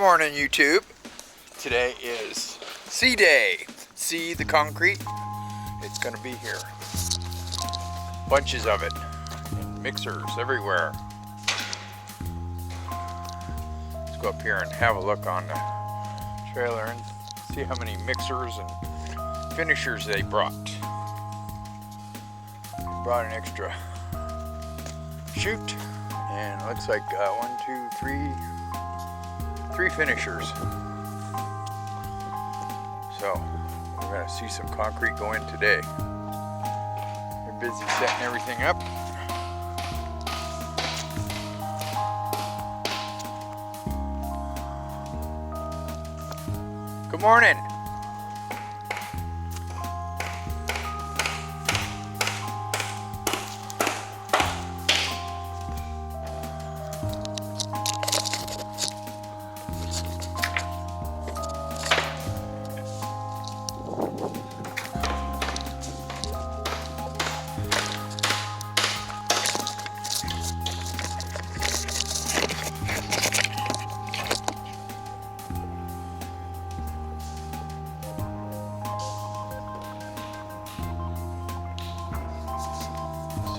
morning, YouTube. Today is C Day. See the concrete? It's gonna be here. Bunches of it. And mixers everywhere. Let's go up here and have a look on the trailer and see how many mixers and finishers they brought. They brought an extra chute, and it looks like 3 finishers. So we're gonna see some concrete go in today. They're busy setting everything up. Good morning.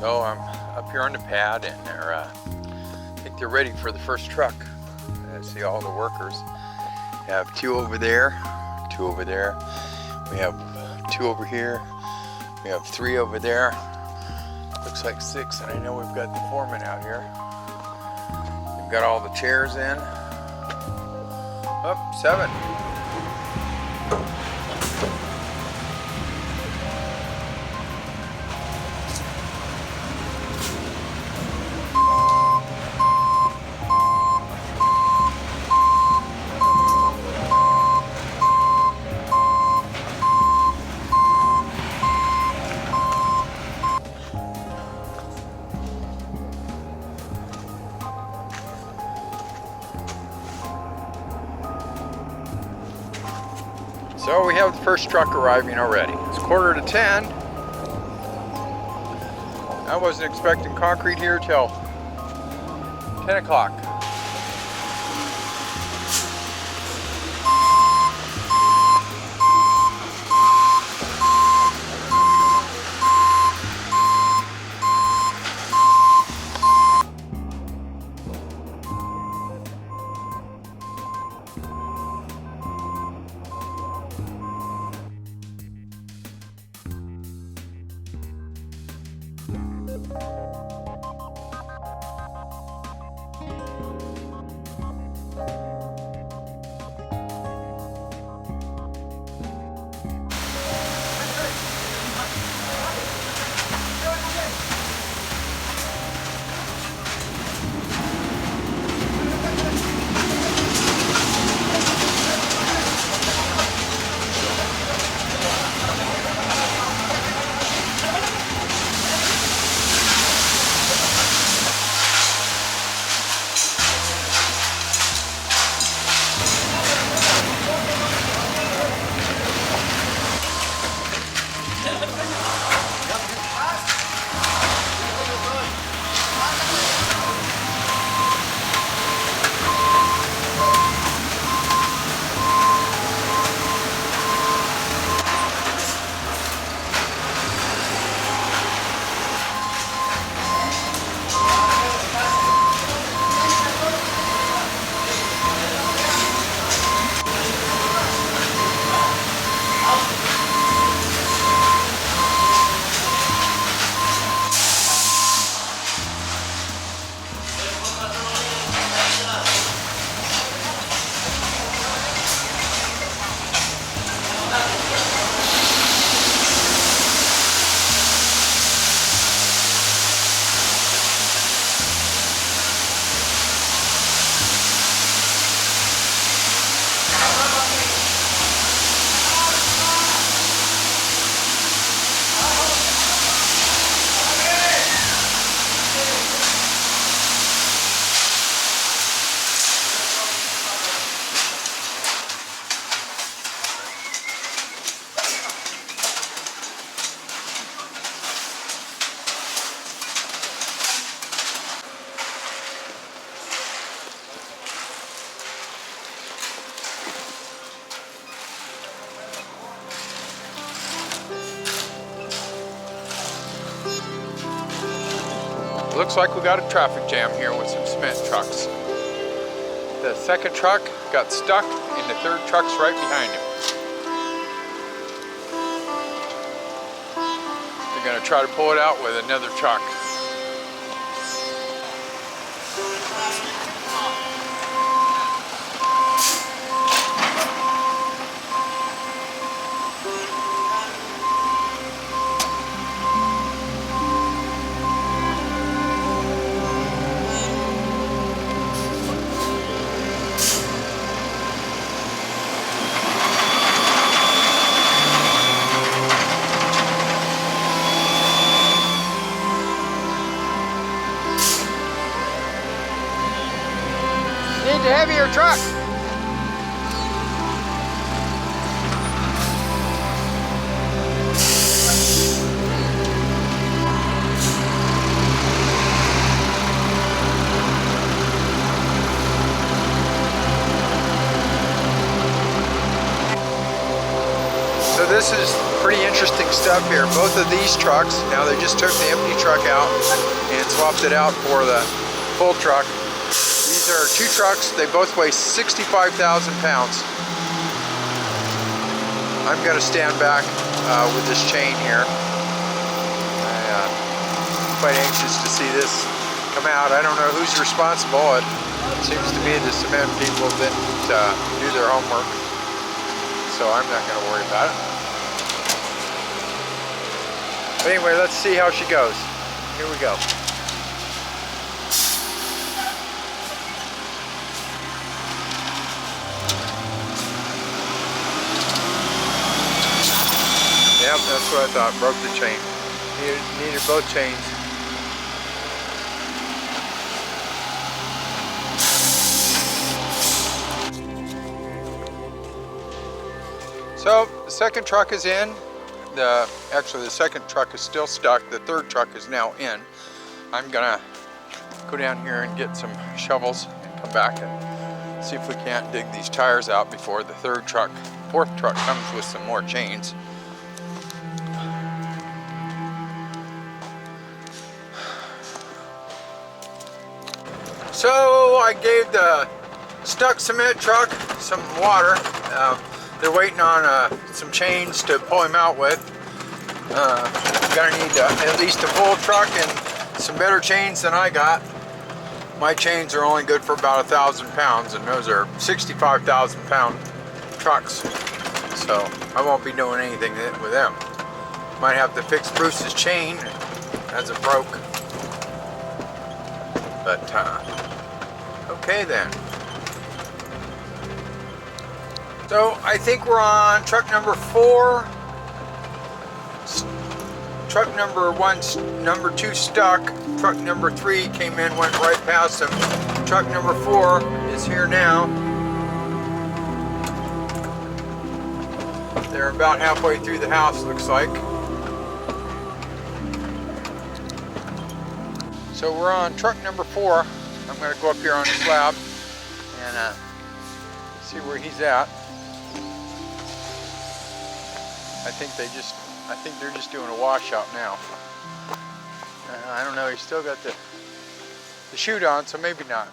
So I'm up here on the pad, and I think they're ready for the first truck. I see all the workers. We have 2 over there, 2 over there. We have 2 over here. We have 3 over there. Looks like 6, and I know we've got the foreman out here. We've got all the chairs in. Oh, 7. So we have the first truck arriving already. It's 9:45. I wasn't expecting concrete here till 10 o'clock. looks like we got a traffic jam here with some cement trucks. The second truck got stuck and the third truck's right behind him. They're gonna try to pull it out with another truck. Need a heavier truck. So this is pretty interesting stuff here. Both of these trucks, now they just took the empty truck out and swapped it out for the full truck. These are two trucks. They both weigh 65,000 pounds. I'm going to stand back with this chain here. I'm quite anxious to see this come out. I don't know who's responsible. It seems to be the cement people didn't do their homework. So I'm not going to worry about it. But anyway, let's see how she goes. Here we go. Yep, that's what I thought. Broke the chain. Needed both chains. So the second truck is in. Actually, the second truck is still stuck. The third truck is now in. I'm gonna go down here and get some shovels and come back and see if we can't dig these tires out before the fourth truck comes with some more chains. So I gave the stuck cement truck some water. They're waiting on some chains to pull him out with. Gonna need at least a full truck and some better chains than I got. My chains are only good for about 1,000 pounds, and those are 65,000 pound trucks. So I won't be doing anything with them. Might have to fix Bruce's chain as it broke. But okay then. So I think we're on truck number 4. Truck number 1, number 2 stuck. Truck number 3 came in, went right past him. Truck number 4 is here now. They're about halfway through the house, looks like. So we're on truck number 4. I'm going to go up here on the slab and see where he's at. I think they're just doing a washout now. I don't know, he's still got the chute on, so maybe not.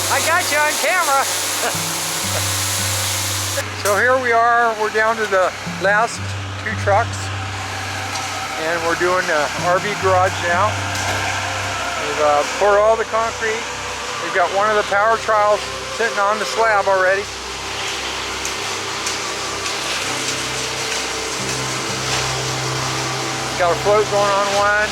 I got you on camera. So here we are, we're down to the last 2 trucks, and we're doing the RV garage now. We've poured all the concrete. We've got one of the power trials sitting on the slab already. Got a float going on one.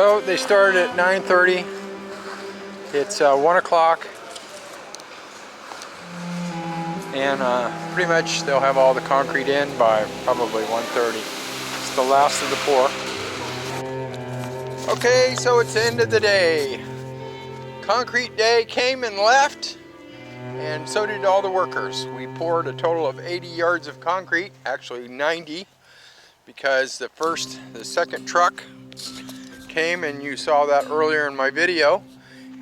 So they started at 9:30. It's 1 o'clock. And pretty much they'll have all the concrete in by probably 1:30. It's the last of the pour. Okay, so it's the end of the day. Concrete day came and left, and so did all the workers. We poured a total of 80 yards of concrete, actually 90, because the second truck came, and you saw that earlier in my video,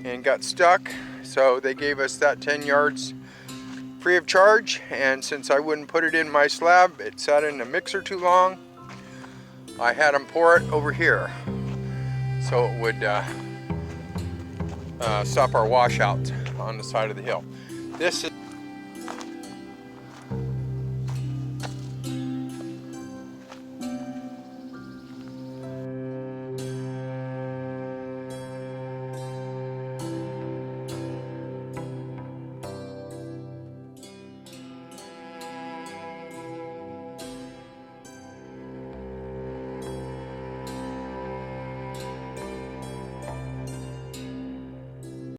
and got stuck. So they gave us that 10 yards free of charge, and since I wouldn't put it in my slab, it sat in the mixer too long, I had them pour it over here so it would stop our washout on the side of the hill. This is